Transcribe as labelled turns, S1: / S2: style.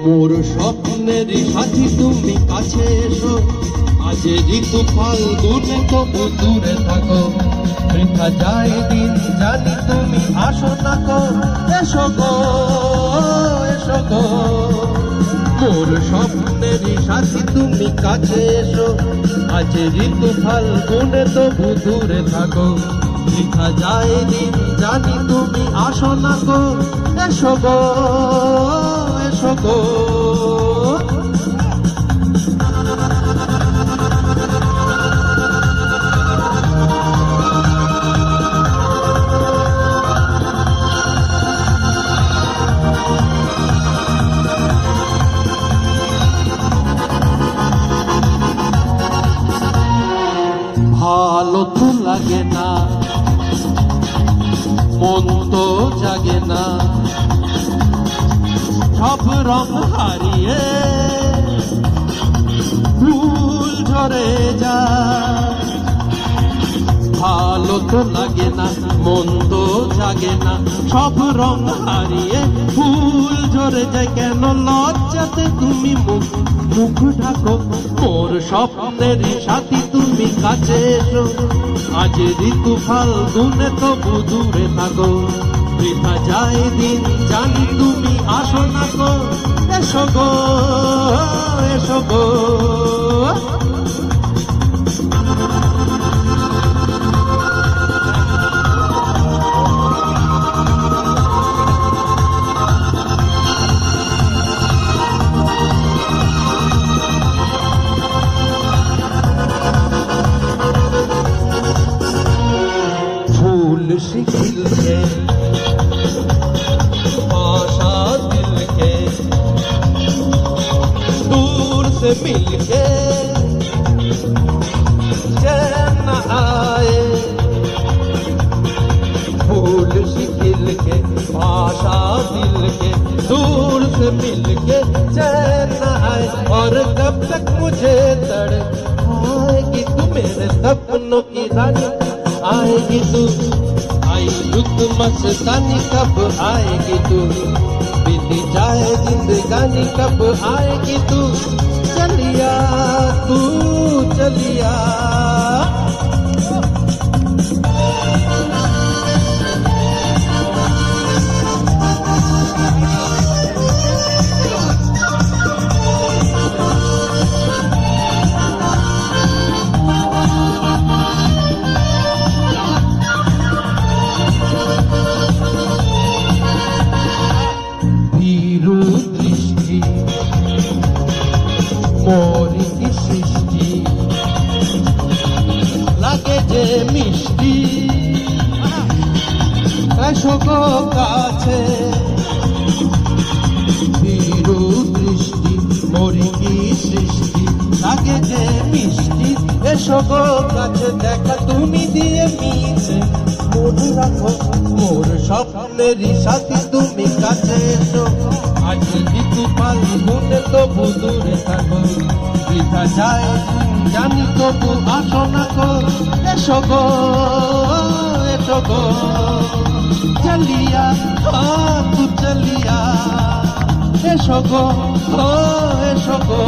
S1: মোর স্বপ্নের সাথী তুমি কাছে এসো, আজ ঋতু ফাল্গুনে তবু দূরে থাকো। বৃথা যায় দিন জানি তুমি আসো না গো, এসো গো এসো গো। মোর স্বপ্নের সাথী তুমি কাছে এসো, আজ ঋতু ফাল্গুনে তবু দূরে থাকো। বৃথা যায় দিন জানি তুমি আসো না গো, এসো গো এসো গো। ভালো তো লাগে না, মন তো জাগে না, সব রং হারিয়ে ফুল ঝরে যায়। ভালো তো লাগে না, মন তো জাগে না, সব রং হারিয়ে ফুল ঝরে যায়। কেন লজ্জাতে তুমি মুখ ঢাকো, মোর স্বপ্নের সাথী তুমি কাছে এসো, আজ ঋতু ফাল্গুনে তবু দূরে থাকো। বৃথা যায় দিন জানি তুমি আসো না গো, এসো গো এসো গো। फूल से खिल के आशा दिल के दूर से मिल के चैन आए। फूल से खिल के आशा दिल के दूर से मिल के चैन आए। और कब तक मुझे तड़ आएगी तू मेरे सपनों की रानी, आएगी तू आई रुत मस्तानी, कब आएगी तू बीती जाए जिंदगानी, कब आएगी तू चलिया तू चलिया। মোরি কি সৃষ্টি লাগে যে মিষ্টি, এসো গো কাছে ভীরু দৃষ্টি। মোরি কি সৃষ্টি লাগে যে মিষ্টি, এসো গো কাছে দেখা তুমি দিয়ে মিছে মনে রাখো। মোর স্বপ্নের সাথী তুমি কাছে এসো, আজ ঋতু ফাল্গুনে তবু দূরে থাকো। বৃথা যায় জানি তবু আসো না গো, এসো গো এসো গো। চলিয়া তু চলিয়া, এসো গো এসো গো।